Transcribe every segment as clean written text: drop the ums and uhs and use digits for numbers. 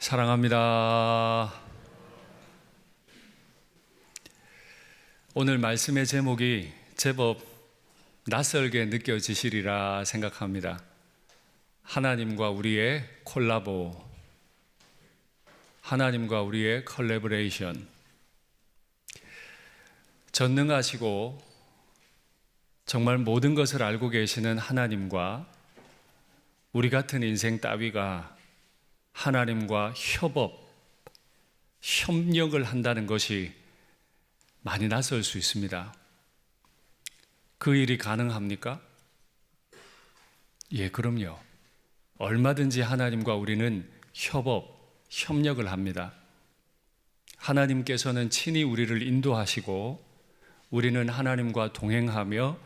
사랑합니다. 오늘 말씀의 제목이 제법 낯설게 느껴지시리라 생각합니다. 하나님과 우리의 콜라보, 하나님과 우리의 컬래버레이션. 전능하시고 정말 모든 것을 알고 계시는 하나님과 우리 같은 인생 따위가 하나님과 협력을 한다는 것이 많이 낯설 수 있습니다. 그 일이 가능합니까? 예, 그럼요. 얼마든지 하나님과 우리는 협력을 합니다. 하나님께서는 친히 우리를 인도하시고 우리는 하나님과 동행하며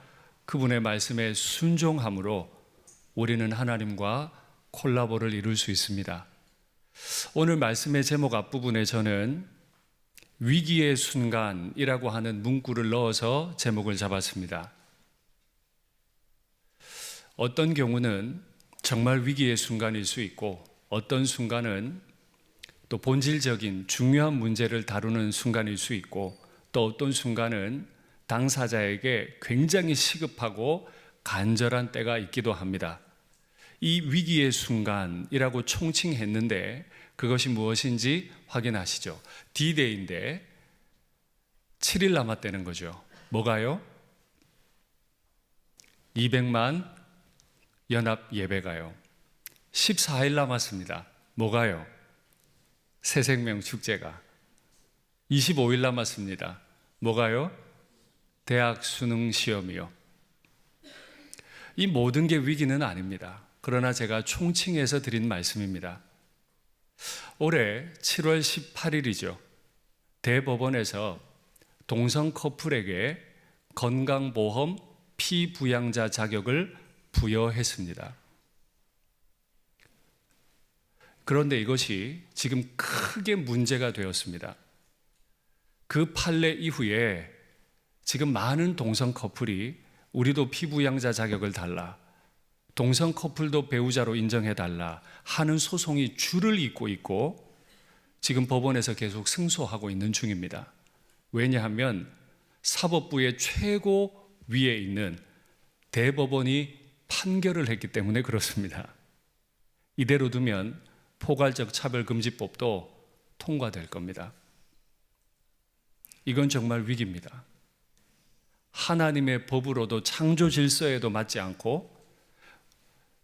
그분의 말씀에 순종함으로 우리는 하나님과 콜라보를 이룰 수 있습니다. 오늘 말씀의 제목 앞부분에 저는 위기의 순간이라고 하는 문구를 넣어서 제목을 잡았습니다. 어떤 경우는 정말 위기의 순간일 수 있고 어떤 순간은 또 본질적인 중요한 문제를 다루는 순간일 수 있고 또 어떤 순간은 당사자에게 굉장히 시급하고 간절한 때가 있기도 합니다. 이 위기의 순간이라고 총칭했는데 그것이 무엇인지 확인하시죠. D-Day인데 7일 남았다는 거죠. 뭐가요? 200만 연합 예배가요. 14일 남았습니다. 뭐가요? 새생명 축제가. 25일 남았습니다. 뭐가요? 대학 수능 시험이요. 이 모든 게 위기는 아닙니다. 그러나 제가 총칭해서 드린 말씀입니다. 올해 7월 18일이죠. 대법원에서 동성 커플에게 건강보험 피부양자 자격을 부여했습니다. 그런데 이것이 지금 크게 문제가 되었습니다. 그 판례 이후에 지금 많은 동성 커플이 우리도 피부양자 자격을 달라, 동성 커플도 배우자로 인정해달라 하는 소송이 줄을 잇고 있고 지금 법원에서 계속 승소하고 있는 중입니다. 왜냐하면 사법부의 최고 위에 있는 대법원이 판결을 했기 때문에 그렇습니다. 이대로 두면 포괄적 차별금지법도 통과될 겁니다. 이건 정말 위기입니다. 하나님의 법으로도 창조 질서에도 맞지 않고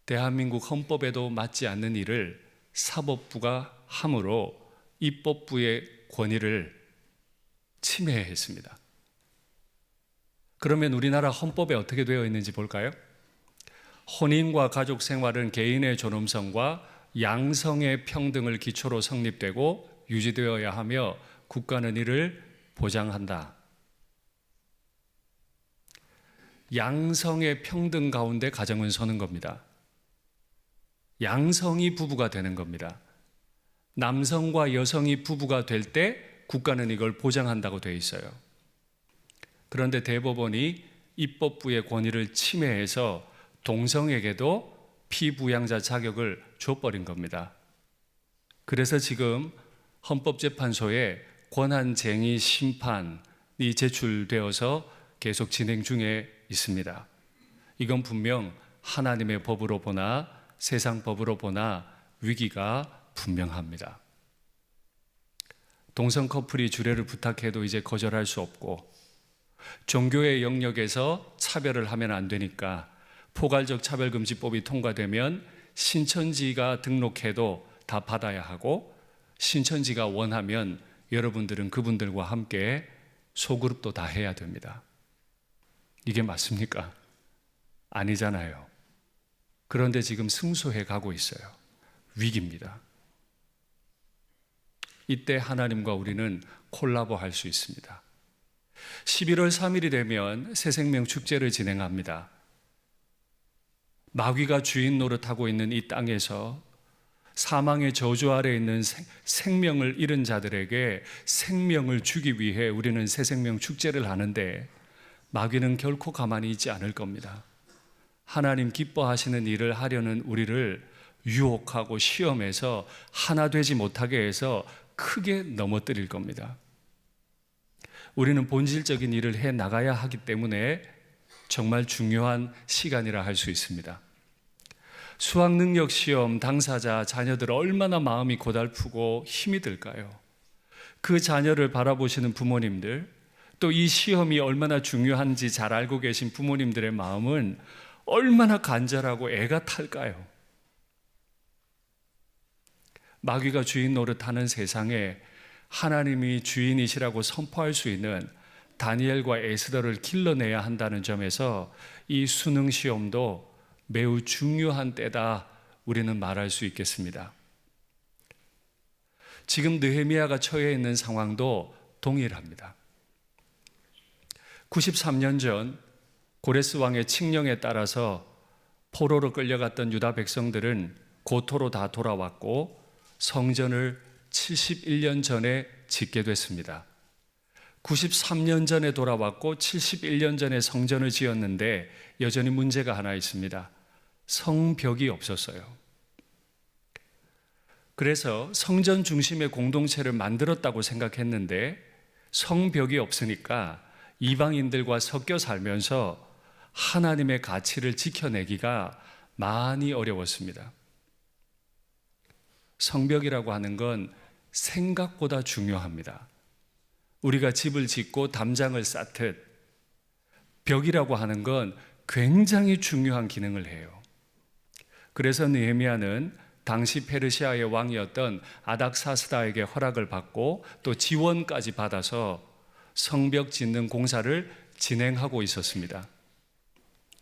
대한민국 헌법에도 맞지 않는 일을 사법부가 함으로 입법부의 권위를 침해했습니다. 그러면 우리나라 헌법에 어떻게 되어 있는지 볼까요? 혼인과 가족 생활은 개인의 존엄성과 양성의 평등을 기초로 성립되고 유지되어야 하며 국가는 이를 보장한다. 양성의 평등 가운데 가정은 서는 겁니다. 양성이 부부가 되는 겁니다. 남성과 여성이 부부가 될 때 국가는 이걸 보장한다고 되어 있어요. 그런데 대법원이 입법부의 권위를 침해해서 동성에게도 피부양자 자격을 줘버린 겁니다. 그래서 지금 헌법재판소에 권한쟁의 심판이 제출되어서 계속 진행 중에 있습니다. 이건 분명 하나님의 법으로 보나 세상 법으로 보나 위기가 분명합니다. 동성 커플이 주례를 부탁해도 이제 거절할 수 없고 종교의 영역에서 차별을 하면 안 되니까 포괄적 차별금지법이 통과되면 신천지가 등록해도 다 받아야 하고 신천지가 원하면 여러분들은 그분들과 함께 소그룹도 다 해야 됩니다. 이게 맞습니까? 아니잖아요. 그런데 지금 승소해 가고 있어요. 위기입니다. 이때 하나님과 우리는 콜라보 할 수 있습니다. 11월 3일이 되면 새생명 축제를 진행합니다. 마귀가 주인 노릇하고 있는 이 땅에서 사망의 저주 아래 있는 생명을 잃은 자들에게 생명을 주기 위해 우리는 새생명 축제를 하는데 마귀는 결코 가만히 있지 않을 겁니다. 하나님 기뻐하시는 일을 하려는 우리를 유혹하고 시험해서 하나 되지 못하게 해서 크게 넘어뜨릴 겁니다. 우리는 본질적인 일을 해 나가야 하기 때문에 정말 중요한 시간이라 할 수 있습니다. 수학능력 시험 당사자 자녀들 얼마나 마음이 고달프고 힘이 들까요? 그 자녀를 바라보시는 부모님들, 또 이 시험이 얼마나 중요한지 잘 알고 계신 부모님들의 마음은 얼마나 간절하고 애가 탈까요? 마귀가 주인 노릇하는 세상에 하나님이 주인이시라고 선포할 수 있는 다니엘과 에스더를 길러내야 한다는 점에서 이 수능 시험도 매우 중요한 때다 우리는 말할 수 있겠습니다. 지금 느헤미야가 처해 있는 상황도 동일합니다. 93년 전 고레스 왕의 칙령에 따라서 포로로 끌려갔던 유다 백성들은 고토로 다 돌아왔고 성전을 71년 전에 짓게 됐습니다. 93년 전에 돌아왔고 71년 전에 성전을 지었는데 여전히 문제가 하나 있습니다. 성벽이 없었어요. 그래서 성전 중심의 공동체를 만들었다고 생각했는데 성벽이 없으니까 이방인들과 섞여 살면서 하나님의 가치를 지켜내기가 많이 어려웠습니다. 성벽이라고 하는 건 생각보다 중요합니다. 우리가 집을 짓고 담장을 쌓듯 벽이라고 하는 건 굉장히 중요한 기능을 해요. 그래서 느헤미야는 당시 페르시아의 왕이었던 아닥사스다에게 허락을 받고 또 지원까지 받아서 성벽 짓는 공사를 진행하고 있었습니다.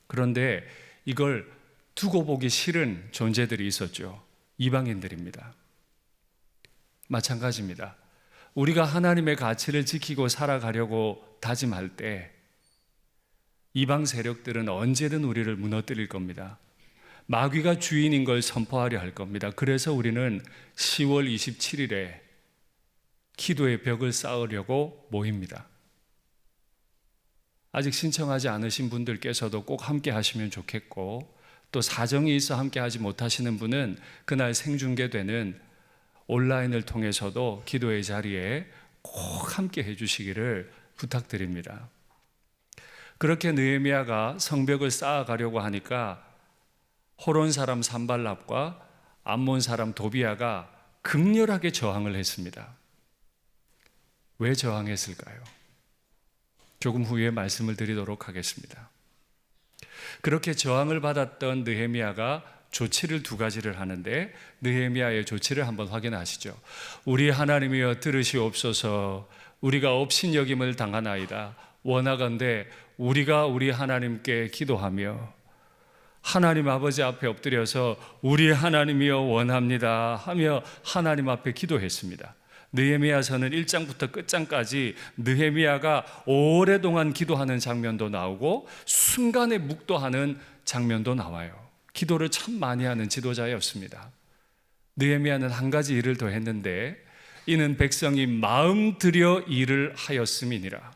그런데 이걸 두고 보기 싫은 존재들이 있었죠. 이방인들입니다. 마찬가지입니다. 우리가 하나님의 가치를 지키고 살아가려고 다짐할 때 이방 세력들은 언제든 우리를 무너뜨릴 겁니다. 마귀가 주인인 걸 선포하려 할 겁니다. 그래서 우리는 10월 27일에 기도의 벽을 쌓으려고 모입니다. 아직 신청하지 않으신 분들께서도 꼭 함께 하시면 좋겠고, 또 사정이 있어 함께 하지 못하시는 분은 그날 생중계되는 온라인을 통해서도 기도의 자리에 꼭 함께 해주시기를 부탁드립니다. 그렇게 느헤미야가 성벽을 쌓아가려고 하니까 호론 사람 산발랍과 암몬 사람 도비아가 극렬하게 저항을 했습니다. 왜 저항했을까요? 조금 후에 말씀을 드리도록 하겠습니다. 그렇게 저항을 받았던 느헤미야가 조치를 두 가지를 하는데 느헤미야의 조치를 한번 확인하시죠. 우리 하나님이여 들으시옵소서. 우리가 업신여김을 당하나이다. 원하건대 우리가 우리 하나님께 기도하며 하나님 아버지 앞에 엎드려서 우리 하나님이여 원합니다 하며 하나님 앞에 기도했습니다. 느헤미야서는 1장부터 끝장까지 느헤미야가 오랫동안 기도하는 장면도 나오고 순간에 묵도하는 장면도 나와요. 기도를 참 많이 하는 지도자였습니다. 느헤미야는 한 가지 일을 더 했는데 이는 백성이 마음 들여 일을 하였음이니라.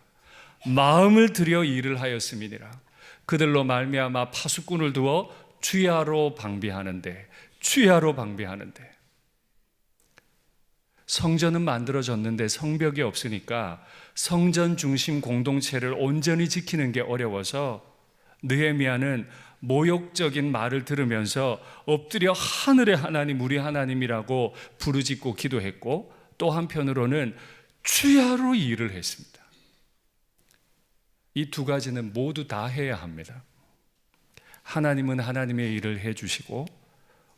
마음을 들여 일을 하였음이니라. 그들로 말미암아 파수꾼을 두어 주야로 방비하는데 성전은 만들어졌는데 성벽이 없으니까 성전 중심 공동체를 온전히 지키는 게 어려워서 느헤미야는 모욕적인 말을 들으면서 엎드려 하늘의 하나님 우리 하나님이라고 부르짖고 기도했고, 또 한편으로는 주야로 일을 했습니다. 이 두 가지는 모두 다 해야 합니다. 하나님은 하나님의 일을 해주시고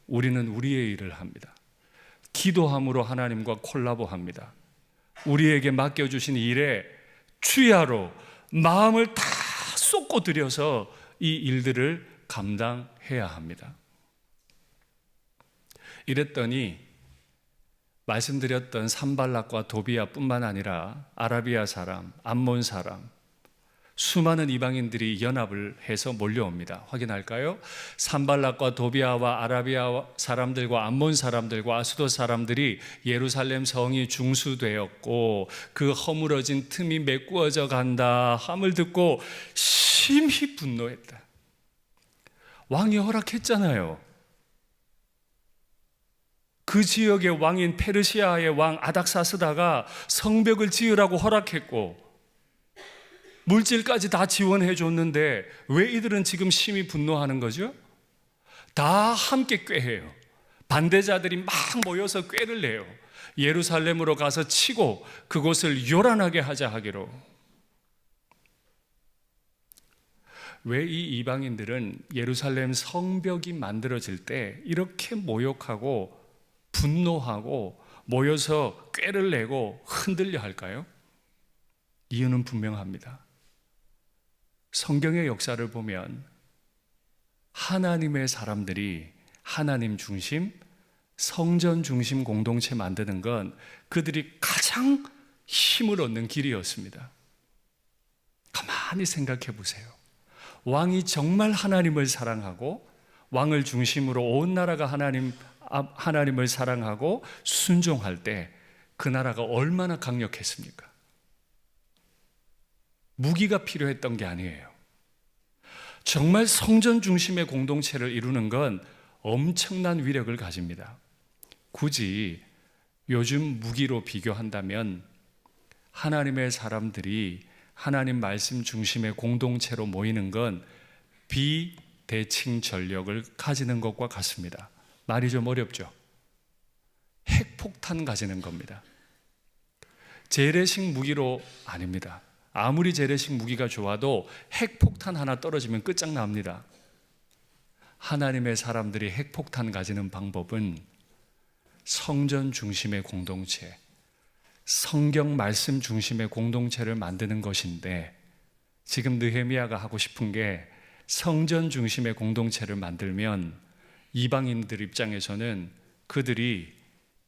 우리는 우리의 일을 합니다. 기도함으로 하나님과 콜라보합니다. 우리에게 맡겨주신 일에 주야로 마음을 다 쏟고 들여서 이 일들을 감당해야 합니다. 이랬더니 말씀드렸던 산발락과 도비아뿐만 아니라 아라비아 사람, 암몬 사람, 수많은 이방인들이 연합을 해서 몰려옵니다. 확인할까요? 산발락과 도비아와 아라비아 사람들과 암몬 사람들과 아수도 사람들이 예루살렘 성이 중수되었고 그 허물어진 틈이 메꾸어져 간다 함을 듣고 심히 분노했다. 왕이 허락했잖아요. 그 지역의 왕인 페르시아의 왕 아닥사스다가 성벽을 지으라고 허락했고 물질까지 다 지원해 줬는데 왜 이들은 지금 심히 분노하는 거죠? 다 함께 꾀해요. 반대자들이 막 모여서 꾀를 내요. 예루살렘으로 가서 치고 그곳을 요란하게 하자 하기로. 왜 이 이방인들은 예루살렘 성벽이 만들어질 때 이렇게 모욕하고 분노하고 모여서 꾀를 내고 흔들려 할까요? 이유는 분명합니다. 성경의 역사를 보면 하나님의 사람들이 하나님 중심, 성전 중심 공동체 만드는 건 그들이 가장 힘을 얻는 길이었습니다. 가만히 생각해 보세요. 왕이 정말 하나님을 사랑하고 왕을 중심으로 온 나라가 하나님을 사랑하고 순종할 때 그 나라가 얼마나 강력했습니까? 무기가 필요했던 게 아니에요. 정말 성전 중심의 공동체를 이루는 건 엄청난 위력을 가집니다. 굳이 요즘 무기로 비교한다면 하나님의 사람들이 하나님 말씀 중심의 공동체로 모이는 건 비대칭 전력을 가지는 것과 같습니다. 말이 좀 어렵죠? 핵폭탄 가지는 겁니다. 재래식 무기로 아닙니다. 아무리 재래식 무기가 좋아도 핵폭탄 하나 떨어지면 끝장납니다. 하나님의 사람들이 핵폭탄 가지는 방법은 성전 중심의 공동체, 성경 말씀 중심의 공동체를 만드는 것인데 지금 느헤미야가 하고 싶은 게 성전 중심의 공동체를 만들면 이방인들 입장에서는 그들이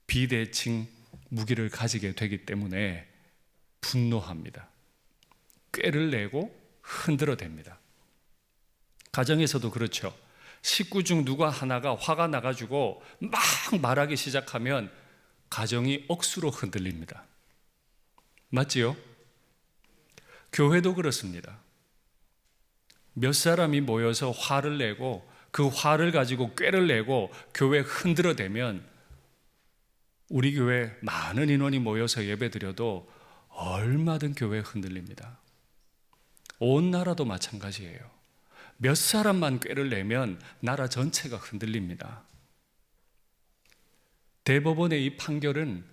비대칭 무기를 가지게 되기 때문에 분노합니다. 꾀를 내고 흔들어댑니다. 가정에서도 그렇죠. 식구 중 누가 하나가 화가 나가지고 막 말하기 시작하면 가정이 억수로 흔들립니다. 맞지요? 교회도 그렇습니다. 몇 사람이 모여서 화를 내고 그 화를 가지고 꾀를 내고 교회 흔들어대면 우리 교회 많은 인원이 모여서 예배드려도 얼마든 교회 흔들립니다. 온 나라도 마찬가지예요. 몇 사람만 꾀를 내면 나라 전체가 흔들립니다. 대법원의 이 판결은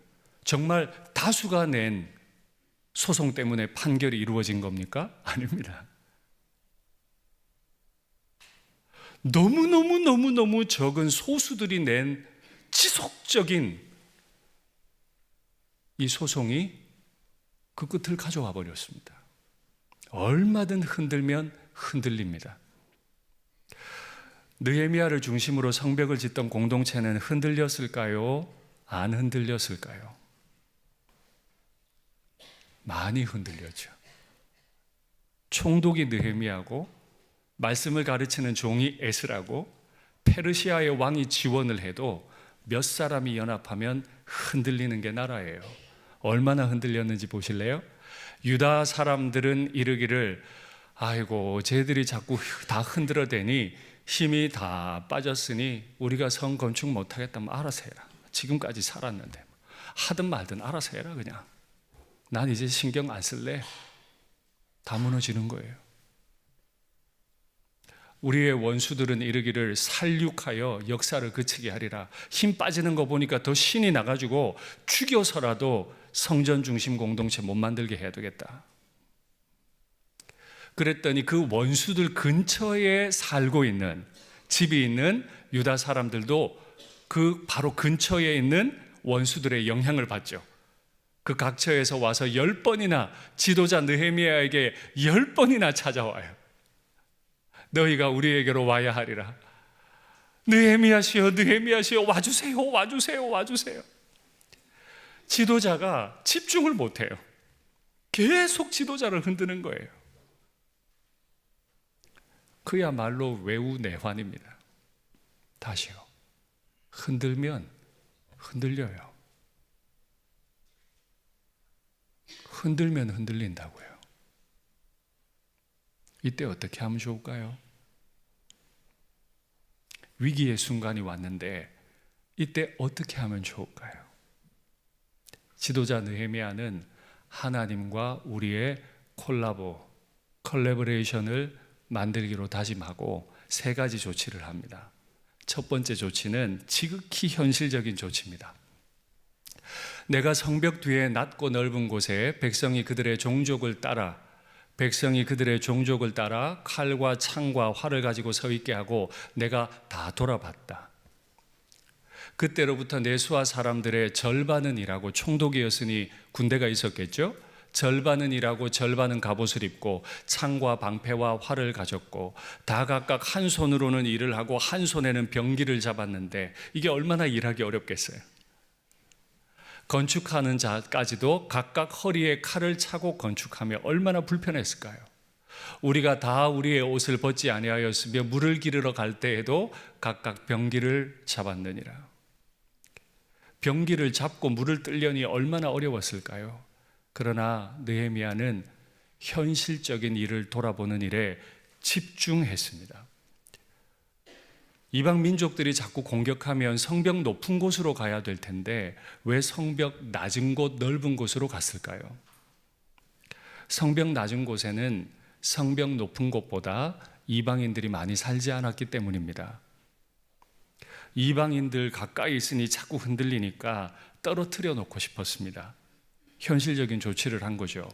정말 다수가 낸 소송 때문에 판결이 이루어진 겁니까? 아닙니다. 너무 적은 소수들이 낸 지속적인 이 소송이 그 끝을 가져와 버렸습니다. 얼마든 흔들면 흔들립니다. 느헤미야를 중심으로 성벽을 짓던 공동체는 흔들렸을까요? 안 흔들렸을까요? 많이 흔들렸죠. 총독이 느헤미야고 말씀을 가르치는 종이 에스라고 페르시아의 왕이 지원을 해도 몇 사람이 연합하면 흔들리는 게 나라예요. 얼마나 흔들렸는지 보실래요? 유다 사람들은 이르기를 아이고 쟤들이 자꾸 다 흔들어대니 힘이 다 빠졌으니 우리가 성 건축 못하겠다면 알아서 해라. 지금까지 살았는데 하든 말든 알아서 해라. 그냥 난 이제 신경 안 쓸래. 다 무너지는 거예요. 우리의 원수들은 이르기를 살육하여 역사를 그치게 하리라. 힘 빠지는 거 보니까 더 신이 나가지고 죽여서라도 성전 중심 공동체 못 만들게 해야 되겠다. 그랬더니 그 원수들 근처에 살고 있는 집이 있는 유다 사람들도 그 바로 근처에 있는 원수들의 영향을 받죠. 그 각처에서 와서 10번이나 지도자 느헤미야에게 10번이나 찾아와요. 너희가 우리에게로 와야 하리라. 느헤미야시여 느헤미야시여 와주세요. 지도자가 집중을 못해요. 계속 지도자를 흔드는 거예요. 그야말로 외우내환입니다. 다시요. 흔들면 흔들려요. 흔들면 흔들린다고요. 이때 어떻게 하면 좋을까요? 위기의 순간이 왔는데 이때 어떻게 하면 좋을까요? 지도자 느헤미야는 하나님과 우리의 콜라보레이션을 만들기로 다짐하고 세 가지 조치를 합니다. 첫 번째 조치는 지극히 현실적인 조치입니다. 내가 성벽 뒤에 낮고 넓은 곳에 백성이 그들의 종족을 따라 칼과 창과 활을 가지고 서 있게 하고 내가 다 돌아봤다. 그때로부터 내 수하 사람들의 절반은 일하고 총독이었으니 군대가 있었겠죠? 절반은 일하고 절반은 갑옷을 입고 창과 방패와 활을 가졌고 다 각각 한 손으로는 일을 하고 한 손에는 병기를 잡았는데 이게 얼마나 일하기 어렵겠어요. 건축하는 자까지도 각각 허리에 칼을 차고 건축하며 얼마나 불편했을까요? 우리가 다 우리의 옷을 벗지 아니하였으며 물을 기르러 갈 때에도 각각 병기를 잡았느니라. 병기를 잡고 물을 뜨려니 얼마나 어려웠을까요? 그러나 느헤미야는 현실적인 일을 돌아보는 일에 집중했습니다. 이방 민족들이 자꾸 공격하면 성벽 높은 곳으로 가야 될 텐데 왜 성벽 낮은 곳, 넓은 곳으로 갔을까요? 성벽 낮은 곳에는 성벽 높은 곳보다 이방인들이 많이 살지 않았기 때문입니다. 이방인들 가까이 있으니 자꾸 흔들리니까 떨어뜨려 놓고 싶었습니다. 현실적인 조치를 한 거죠.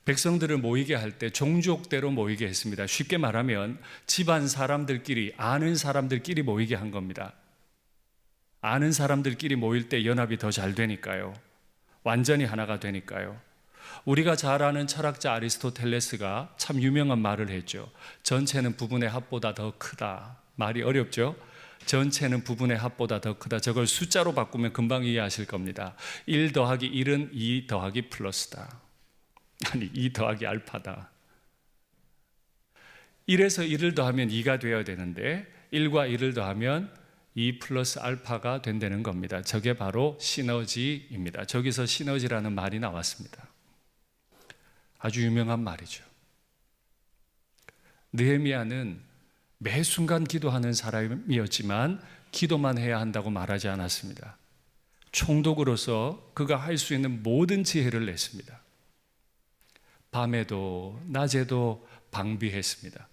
백성들을 모이게 할 때 종족대로 모이게 했습니다. 쉽게 말하면 집안 사람들끼리, 아는 사람들끼리 모이게 한 겁니다. 아는 사람들끼리 모일 때 연합이 더 잘 되니까요. 완전히 하나가 되니까요. 우리가 잘 아는 철학자 아리스토텔레스가 참 유명한 말을 했죠. 전체는 부분의 합보다 더 크다. 말이 어렵죠? 전체는 부분의 합보다 더 크다. 저걸 숫자로 바꾸면 금방 이해하실 겁니다. 1 더하기 1은 2 더하기 플러스다. 아니 2 더하기 알파다. 1에서 1을 더하면 2가 되어야 되는데 1과 1을 더하면 2 플러스 알파가 된다는 겁니다. 저게 바로 시너지입니다. 저기서 시너지라는 말이 나왔습니다. 아주 유명한 말이죠. 느헤미야는 매 순간 기도하는 사람이었지만 기도만 해야 한다고 말하지 않았습니다. 총독으로서 그가 할 수 있는 모든 지혜를 냈습니다. 밤에도 낮에도 방비했습니다.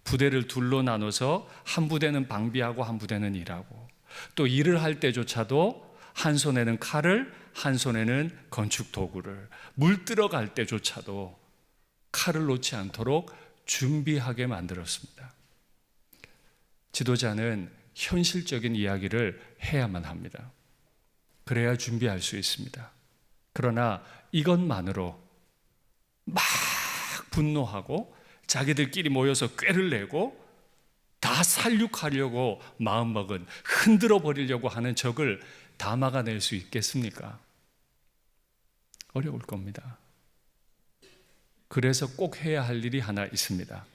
부대를 둘로 나눠서 한 부대는 방비하고 한 부대는 일하고 또 일을 할 때조차도 한 손에는 칼을 한 손에는 건축 도구를 물 들어갈 때조차도 칼을 놓지 않도록 준비하게 만들었습니다. 지도자는 현실적인 이야기를 해야만 합니다. 그래야 준비할 수 있습니다. 그러나 이것만으로 막 분노하고 자기들끼리 모여서 꾀를 내고 다 살육하려고 마음먹은 흔들어 버리려고 하는 적을 다 막아낼 수 있겠습니까? 어려울 겁니다. 그래서 꼭 해야 할 일이 하나 있습니다.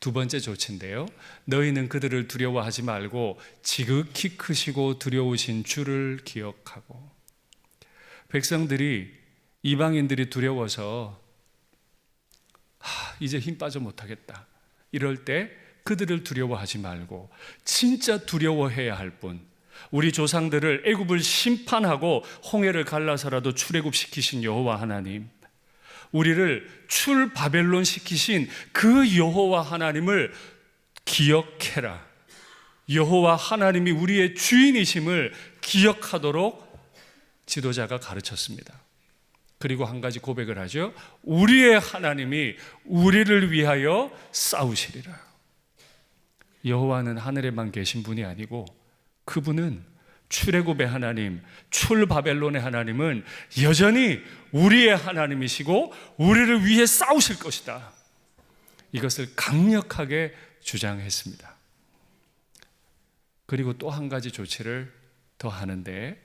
두 번째 조치인데요. 너희는 그들을 두려워하지 말고 지극히 크시고 두려우신 주를 기억하고. 백성들이 이방인들이 두려워서 이제 힘 빠져 못하겠다. 이럴 때 그들을 두려워하지 말고 진짜 두려워해야 할 분, 우리 조상들을 애굽을 심판하고 홍해를 갈라서라도 출애굽시키신 여호와 하나님, 우리를 출 바벨론 시키신 그 여호와 하나님을 기억해라. 여호와 하나님이 우리의 주인이심을 기억하도록 지도자가 가르쳤습니다. 그리고 한 가지 고백을 하죠. 우리의 하나님이 우리를 위하여 싸우시리라. 여호와는 하늘에만 계신 분이 아니고 그분은 출애굽의 하나님, 출 바벨론의 하나님은 여전히 우리의 하나님이시고 우리를 위해 싸우실 것이다. 이것을 강력하게 주장했습니다. 그리고 또 한 가지 조치를 더 하는데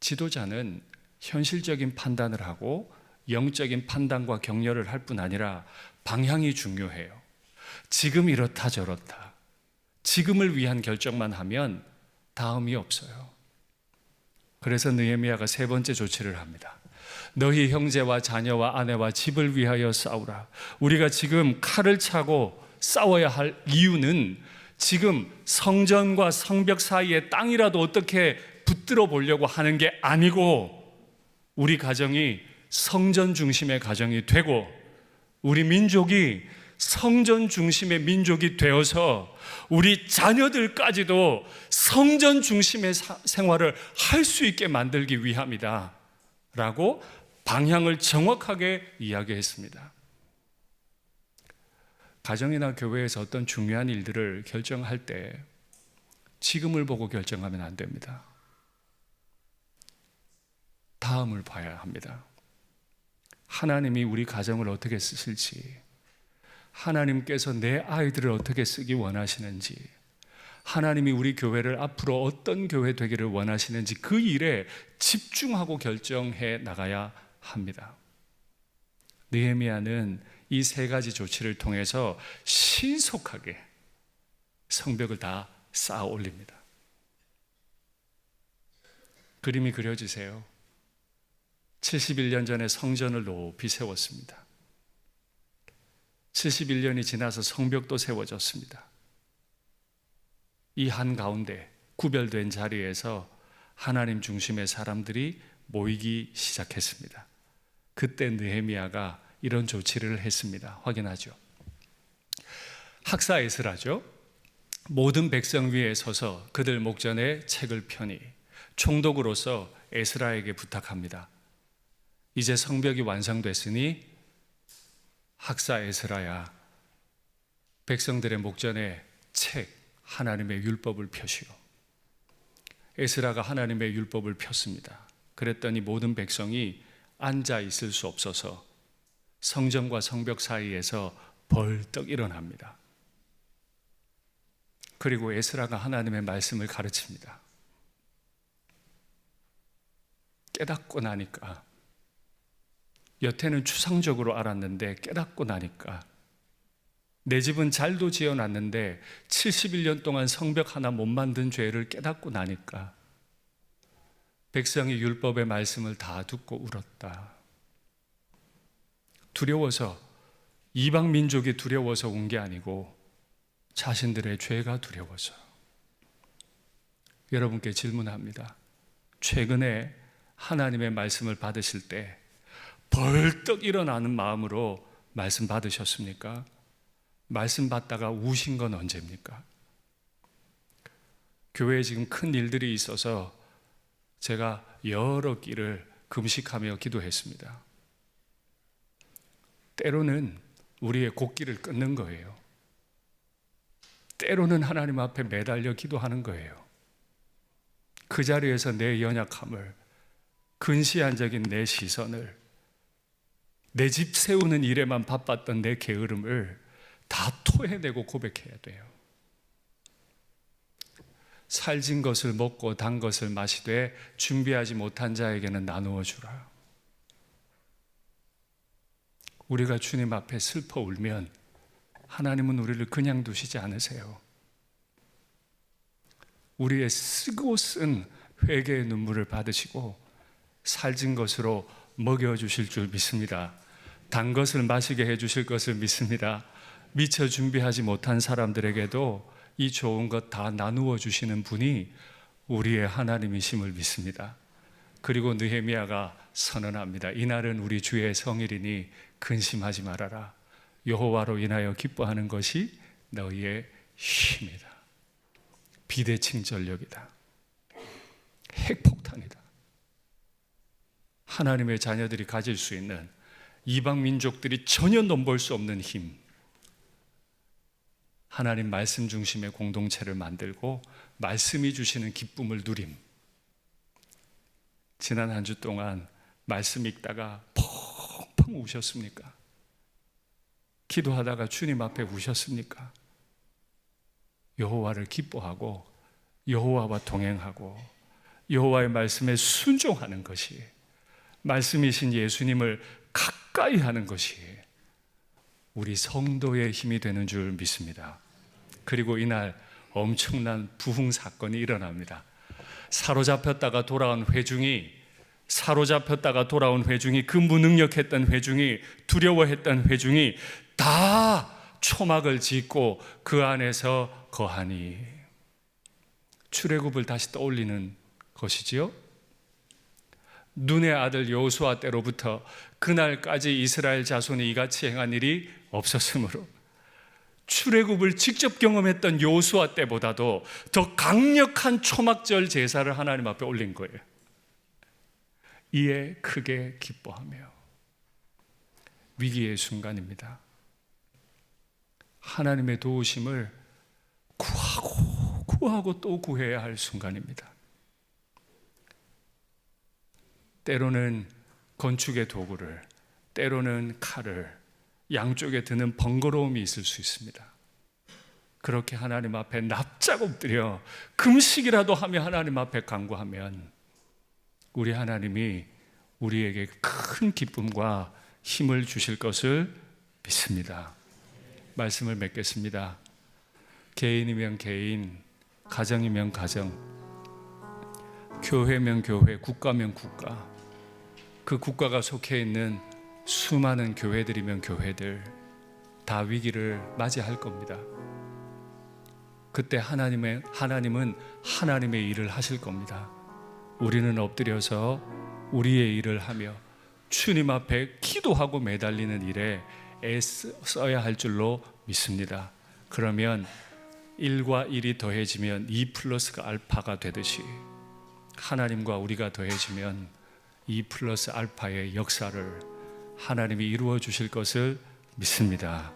지도자는 현실적인 판단을 하고 영적인 판단과 격려를 할 뿐 아니라 방향이 중요해요. 지금 이렇다 저렇다. 지금을 위한 결정만 하면 다음이 없어요. 그래서 느헤미야가 세 번째 조치를 합니다. 너희 형제와 자녀와 아내와 집을 위하여 싸우라. 우리가 지금 칼을 차고 싸워야 할 이유는 지금 성전과 성벽 사이에 땅이라도 어떻게 붙들어 보려고 하는 게 아니고 우리 가정이 성전 중심의 가정이 되고 우리 민족이 성전 중심의 민족이 되어서 우리 자녀들까지도 성전 중심의 생활을 할 수 있게 만들기 위함이다 라고 방향을 정확하게 이야기했습니다. 가정이나 교회에서 어떤 중요한 일들을 결정할 때 지금을 보고 결정하면 안 됩니다. 다음을 봐야 합니다. 하나님이 우리 가정을 어떻게 쓰실지, 하나님께서 내 아이들을 어떻게 쓰기 원하시는지, 하나님이 우리 교회를 앞으로 어떤 교회 되기를 원하시는지 그 일에 집중하고 결정해 나가야 합니다. 느헤미야는 이 세 가지 조치를 통해서 신속하게 성벽을 다 쌓아 올립니다. 그림이 그려지세요. 71년 전에 성전을 높이 세웠습니다. 71년이 지나서 성벽도 세워졌습니다. 이 한가운데 구별된 자리에서 하나님 중심의 사람들이 모이기 시작했습니다. 그때 느헤미야가 이런 조치를 했습니다. 확인하죠. 학사 에스라죠. 모든 백성 위에 서서 그들 목전에 책을 펴니 총독으로서 에스라에게 부탁합니다. 이제 성벽이 완성됐으니 학사 에스라야, 백성들의 목전에 책, 하나님의 율법을 펴시오. 에스라가 하나님의 율법을 폈습니다. 그랬더니 모든 백성이 앉아 있을 수 없어서 성전과 성벽 사이에서 벌떡 일어납니다. 그리고 에스라가 하나님의 말씀을 가르칩니다. 깨닫고 나니까, 여태는 추상적으로 알았는데 깨닫고 나니까, 내 집은 잘도 지어놨는데 71년 동안 성벽 하나 못 만든 죄를 깨닫고 나니까 백성이 율법의 말씀을 다 듣고 울었다. 두려워서, 이방 민족이 두려워서 운 게 아니고 자신들의 죄가 두려워서. 여러분께 질문합니다. 최근에 하나님의 말씀을 받으실 때 벌떡 일어나는 마음으로 말씀 받으셨습니까? 말씀 받다가 우신 건 언제입니까? 교회에 지금 큰 일들이 있어서 제가 여러 끼를 금식하며 기도했습니다. 때로는 우리의 곡기를 끊는 거예요. 때로는 하나님 앞에 매달려 기도하는 거예요. 그 자리에서 내 연약함을, 근시안적인 내 시선을, 내 집 세우는 일에만 바빴던 내 게으름을 다 토해내고 고백해야 돼요. 살진 것을 먹고 단 것을 마시되 준비하지 못한 자에게는 나누어 주라. 우리가 주님 앞에 슬퍼 울면 하나님은 우리를 그냥 두시지 않으세요. 우리의 쓰고 쓴 회개의 눈물을 받으시고 살진 것으로 먹여주실 줄 믿습니다. 단 것을 마시게 해주실 것을 믿습니다. 미처 준비하지 못한 사람들에게도 이 좋은 것 다 나누어 주시는 분이 우리의 하나님이심을 믿습니다. 그리고 느헤미야가 선언합니다. 이날은 우리 주의 성일이니 근심하지 말아라. 여호와로 인하여 기뻐하는 것이 너희의 힘이다. 비대칭 전력이다. 핵폭탄이다. 하나님의 자녀들이 가질 수 있는, 이방 민족들이 전혀 넘볼 수 없는 힘. 하나님 말씀 중심의 공동체를 만들고 말씀이 주시는 기쁨을 누림. 지난 한 주 동안 말씀 읽다가 펑펑 우셨습니까? 기도하다가 주님 앞에 우셨습니까? 여호와를 기뻐하고 여호와와 동행하고 여호와의 말씀에 순종하는 것이, 말씀이신 예수님을 가까이 하는 것이 우리 성도의 힘이 되는 줄 믿습니다. 그리고 이날 엄청난 부흥 사건이 일어납니다. 사로잡혔다가 돌아온 회중이, 그 무능력했던 회중이, 두려워했던 회중이 다 초막을 짓고 그 안에서 거하니. 출애굽을 다시 떠올리는 것이지요. 눈의 아들 여호수아 때로부터 그날까지 이스라엘 자손이 이같이 행한 일이 없었으므로 출애굽을 직접 경험했던 여호수아 때보다도 더 강력한 초막절 제사를 하나님 앞에 올린 거예요. 이에 크게 기뻐하며. 위기의 순간입니다. 하나님의 도우심을 구하고 또 구해야 할 순간입니다. 때로는 건축의 도구를, 때로는 칼을, 양쪽에 드는 번거로움이 있을 수 있습니다. 그렇게 하나님 앞에 납작 엎드려 금식이라도 하며 하나님 앞에 간구하면 우리 하나님이 우리에게 큰 기쁨과 힘을 주실 것을 믿습니다. 말씀을 맺겠습니다. 개인이면 개인, 가정이면 가정, 교회면 교회, 국가면 국가, 그 국가가 속해 있는 수많은 교회들이면 교회들 다 위기를 맞이할 겁니다. 그때 하나님은 하나님의 일을 하실 겁니다. 우리는 엎드려서 우리의 일을 하며 주님 앞에 기도하고 매달리는 일에 애써야 할 줄로 믿습니다. 그러면 1과 1이 더해지면 2 플러스가 알파가 되듯이 하나님과 우리가 더해지면 2 플러스 알파의 역사를 하나님이 이루어 주실 것을 믿습니다.